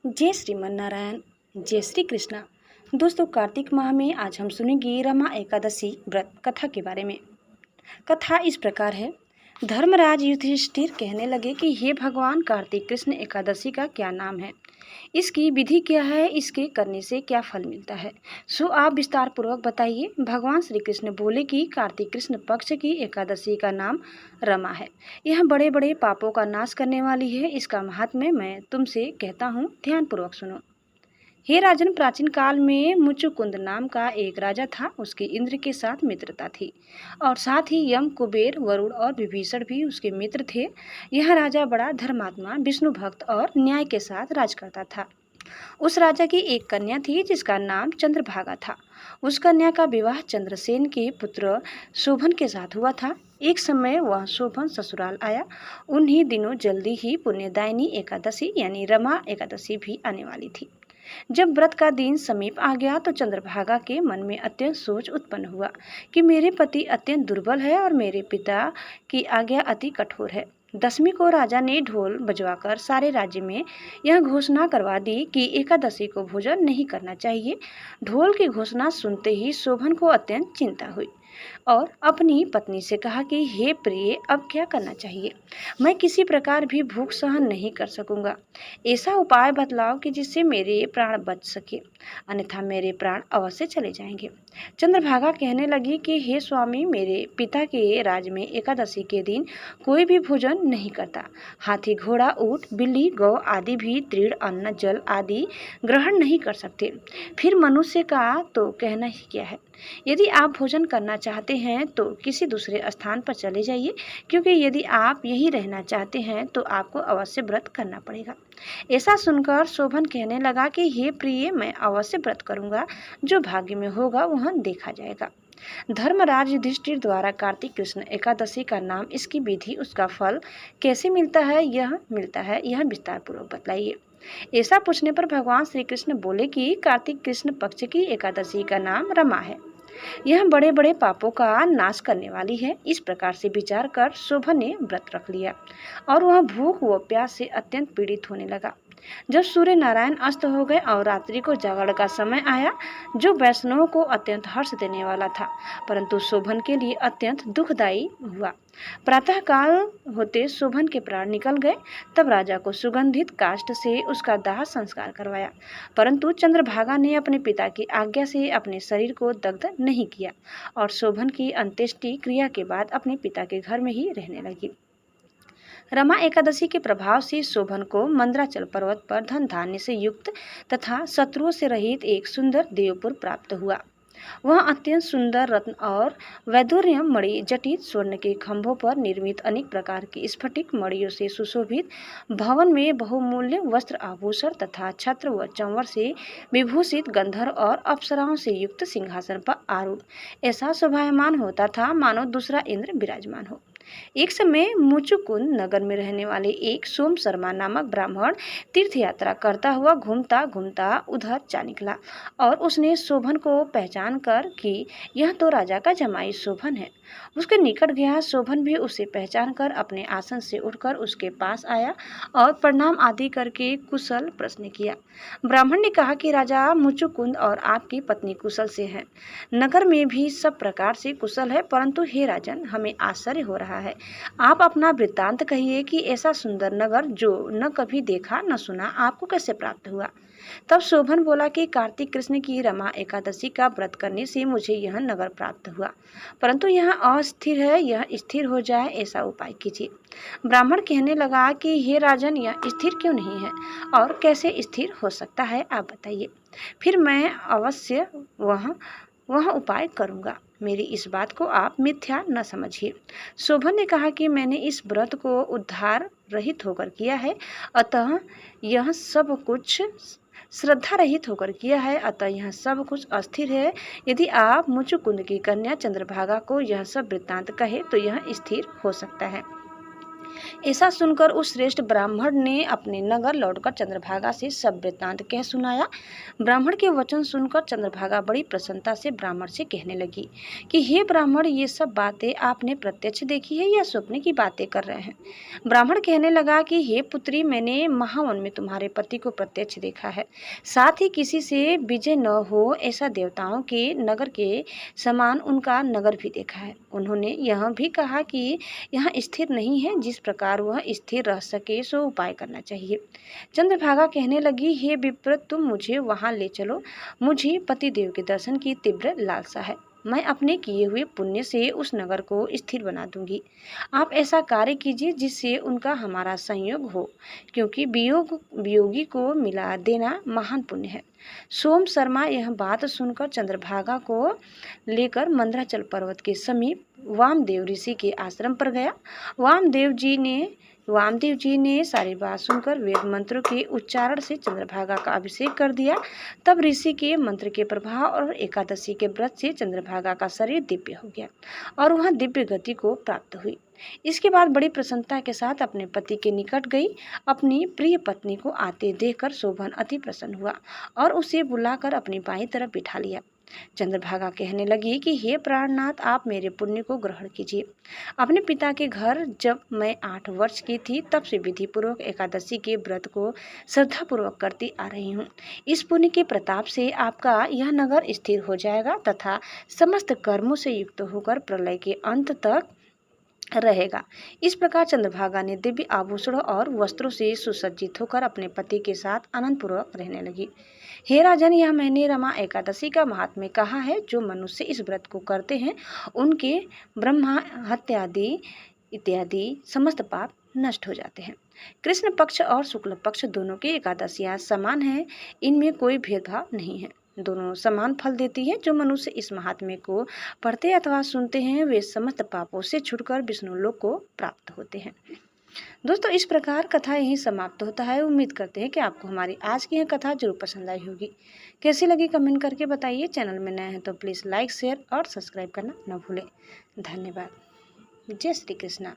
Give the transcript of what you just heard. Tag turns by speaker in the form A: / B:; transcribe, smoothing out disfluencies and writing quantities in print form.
A: जय श्रीमन नारायण, जय श्री कृष्णा। दोस्तों, कार्तिक माह में आज हम सुनेंगे रमा एकादशी व्रत कथा के बारे में। कथा इस प्रकार है। धर्मराज युधिष्ठिर कहने लगे कि हे भगवान, कार्तिक कृष्ण एकादशी का क्या नाम है, इसकी विधि क्या है, इसके करने से क्या फल मिलता है, सो आप विस्तार पूर्वक बताइए। भगवान श्री कृष्ण बोले कि कार्तिक कृष्ण पक्ष की एकादशी का नाम रमा है। यह बड़े बड़े पापों का नाश करने वाली है। इसका महात्म्य मैं तुमसे कहता हूँ, ध्यान पूर्वक सुनो। हे राजन, प्राचीन काल में मुचुकुंद नाम का एक राजा था। उसकी इंद्र के साथ मित्रता थी और साथ ही यम, कुबेर, वरुण और विभीषण भी उसके मित्र थे। यह राजा बड़ा धर्मात्मा, विष्णु भक्त और न्याय के साथ राज करता था। उस राजा की एक कन्या थी जिसका नाम चंद्रभागा था। उस कन्या का विवाह चंद्रसेन के पुत्र शोभन के साथ हुआ था। एक समय वह शोभन ससुराल आया। उन्हीं दिनों जल्दी ही पुण्यदायिनी एकादशी यानी रमा एकादशी भी आने वाली थी। जब व्रत का दिन समीप आ गया तो चंद्रभागा के मन में अत्यंत सोच उत्पन्न हुआ कि मेरे पति अत्यंत दुर्बल है और मेरे पिता की आज्ञा अति कठोर है। दसवीं को राजा ने ढोल बजवाकर सारे राज्य में यह घोषणा करवा दी कि एकादशी को भोजन नहीं करना चाहिए। ढोल की घोषणा सुनते ही शोभन को अत्यंत चिंता हुई और अपनी पत्नी से कहा कि हे प्रिय, अब क्या करना चाहिए? मैं किसी प्रकार भी भूख सहन नहीं कर सकूंगा। ऐसा उपाय बतलाओ कि जिससे मेरे प्राण बच सके, अन्यथा मेरे प्राण अवश्य चले जाएंगे। चंद्रभागा कहने लगी कि हे स्वामी, मेरे पिता के राज में एकादशी के दिन कोई भी भोजन नहीं करता। हाथी, घोड़ा, ऊंट, बिल्ली, गौ आदि भी तृण, अन्न, जल आदि ग्रहण नहीं कर सकते। फिर मनुष्य का तो कहना ही क्या है। यदि आप भोजन करना चाहते हैं तो किसी दूसरे स्थान पर चले जाइए, क्योंकि यदि आप यहीं रहना चाहते हैं तो आपको अवश्य व्रत करना पड़ेगा। ऐसा सुनकर शोभन कहने लगा कि हे प्रिय, मैं अवश्य व्रत करूंगा। जो भाग्य में होगा वह देखा जाएगा। धर्मराज युधिष्ठिर द्वारा कार्तिक कृष्ण एकादशी का नाम, इसकी विधि, उसका फल कैसे मिलता है, यह विस्तार पूर्वक बताइए। ऐसा पूछने पर भगवान श्री कृष्ण बोले कि कार्तिक कृष्ण पक्ष की एकादशी का नाम रमा है। यह बड़े बड़े पापों का नाश करने वाली है। इस प्रकार से विचार कर शोभन ने व्रत रख लिया और वह भूख व प्यास से अत्यंत पीड़ित होने लगा। जब सूर्य नारायण अस्त हो गए और रात्रि को जागरण का समय आया, जो वैष्णवों को अत्यंत हर्ष देने वाला था, परंतु शोभन के लिए अत्यंत दुखदायी हुआ। प्रातः काल होते शोभन के प्राण निकल गए। तब राजा को सुगंधित काष्ठ से उसका दाह संस्कार करवाया, परंतु चंद्रभागा ने अपने पिता की आज्ञा से अपने शरीर को दग्ध नहीं किया और शोभन की अंत्येष्टि क्रिया के बाद अपने पिता के घर में ही रहने लगी। रमा एकादशी के प्रभाव से शोभन को मंद्राचल पर्वत पर धन धान्य से युक्त तथा शत्रुओं से रहित एक सुंदर देवपुर प्राप्त हुआ। वह अत्यंत सुंदर रत्न और वैदूर्य मणि जटित स्वर्ण के खंभों पर निर्मित अनेक प्रकार की स्फटिक मणियों से सुशोभित भवन में बहुमूल्य वस्त्र आभूषण तथा छत्र व चंवर से विभूषित गंधर्व और अप्सराओं से युक्त सिंहासन पर आरूढ़ ऐसा शोभायमान होता था मानो दूसरा इंद्र विराजमान हो। एक समय मुचुकुंद नगर में रहने वाले एक सोम शर्मा नामक ब्राह्मण तीर्थ यात्रा करता हुआ घूमता घूमता उधर जा निकला और उसने शोभन को पहचान कर कि यह तो राजा का जमाई शोभन है। उसके निकट गया। शोभन भी उसे पहचान कर अपने आसन से उठकर उसके पास आया और प्रणाम आदि करके कुशल प्रश्न किया। ब्राह्मण ने कहा कि राजा मुचुकुंद और आपकी पत्नी कुशल से हैं। नगर में भी सब प्रकार से कुशल है, परंतु हे राजन, हमें आश्चर्य हो रहा है। आप अपना वृत्तांत कहिए कि ऐसा सुंदर नगर जो न कभी देखा न सुना, आपको कैसे प्राप्त हुआ? तब शोभन बोला कि कार्तिक कृष्ण की रमा एकादशी का व्रत करने से मुझे यह नगर प्राप्त हुआ, परंतु यह अस्थिर है। यह स्थिर हो जाए ऐसा उपाय कीजिए। ब्राह्मण कहने लगा कि हे राजन, यह स्थिर क्यों नहीं है और कैसे स्थिर हो सकता है, आप बताइए। फिर मैं अवश्य वह उपाय करूंगा। मेरी इस बात को आप मिथ्या न समझिए। शोभन ने कहा कि मैंने इस व्रत को उद्धार रहित होकर किया है, अतः यह सब कुछ श्रद्धा रहित होकर किया है, अतः यह सब कुछ अस्थिर है। यदि आप मुचुकुंद की कन्या चंद्रभागा को यह सब वृत्तांत कहे तो यह स्थिर हो सकता है। ऐसा सुनकर उस श्रेष्ठ ब्राह्मण ने अपने नगर लौटकर चंद्रभागा से सब वृत्तांत कह सुनाया। ब्राह्मण के वचन सुनकर चंद्रभागा बड़ी प्रसन्नता से ब्राह्मण से कहने लगी कि हे ब्राह्मण, ये सब बातें आपने प्रत्यक्ष देखी है या स्वप्न की बातें कर रहे हैं? ब्राह्मण कहने लगा कि हे पुत्री, मैंने महावन में तुम्हारे पति को प्रत्यक्ष देखा है, साथ ही किसी से विजय न हो ऐसा देवताओं के नगर के समान उनका नगर भी देखा है। उन्होंने यह भी कहा कि यहाँ स्थिर नहीं है, जिस प्रकार वह स्थिर रह सके सो उपाय करना चाहिए। चंद्रभागा कहने लगी, हे विप्र, तुम मुझे वहाँ ले चलो, मुझे पतिदेव के दर्शन की तीव्र लालसा है। मैं अपने किए हुए पुण्य से उस नगर को स्थिर बना दूंगी। आप ऐसा कार्य कीजिए जिससे उनका हमारा संयोग हो, क्योंकि वियोगी को मिला देना महान पुण्य है। सोम शर्मा यह बात सुनकर चंद्रभागा को लेकर मंदराचल पर्वत के समीप वामदेव ऋषि के आश्रम पर गया। वामदेव जी ने सारी बात सुनकर वेद मंत्रों के उच्चारण से चंद्रभागा का अभिषेक कर दिया। तब ऋषि के मंत्र के प्रभाव और एकादशी के व्रत से चंद्रभागा का शरीर दिव्य हो गया और वह दिव्य गति को प्राप्त हुई। इसके बाद बड़ी प्रसन्नता के साथ अपने पति के निकट गई। अपनी प्रिय पत्नी को आते देखकर शोभन अति प्रसन्न हुआ और उसे बुलाकर अपनी बाईं तरफ बिठा लिया। चंद्रभागा कहने लगी कि हे प्राणनाथ, आप मेरे पुण्य को ग्रहण कीजिए। अपने पिता के घर जब मैं 8 वर्ष की थी, तब से विधि पूर्वक एकादशी के व्रत को श्रद्धा पूर्वक करती आ रही हूँ। इस पुण्य के प्रताप से आपका यह नगर स्थिर हो जाएगा तथा समस्त कर्मों से युक्त होकर प्रलय के अंत तक रहेगा। इस प्रकार चंद्रभागा ने दिव्य आभूषणों और वस्त्रों से सुसज्जित होकर अपने पति के साथ आनंद पूर्वक रहने लगी। हे राजन, यह मैंने रमा एकादशी का महात्म्य कहा है। जो मनुष्य इस व्रत को करते हैं उनके ब्रह्मा हत्यादि इत्यादि समस्त पाप नष्ट हो जाते हैं। कृष्ण पक्ष और शुक्ल पक्ष दोनों की एकादशियां समान हैं, इनमें कोई भेदभाव नहीं है, दोनों समान फल देती है। जो मनुष्य इस महात्म्य को पढ़ते अथवा सुनते हैं वे समस्त पापों से छुटकर विष्णु लोक को प्राप्त होते हैं। दोस्तों, इस प्रकार कथा यहीं समाप्त होता है। उम्मीद करते हैं कि आपको हमारी आज की यह कथा जरूर पसंद आई होगी। कैसी लगी कमेंट करके बताइए। चैनल में नए हैं तो प्लीज़ लाइक, शेयर और सब्सक्राइब करना न भूलें। धन्यवाद। जय श्री कृष्णा।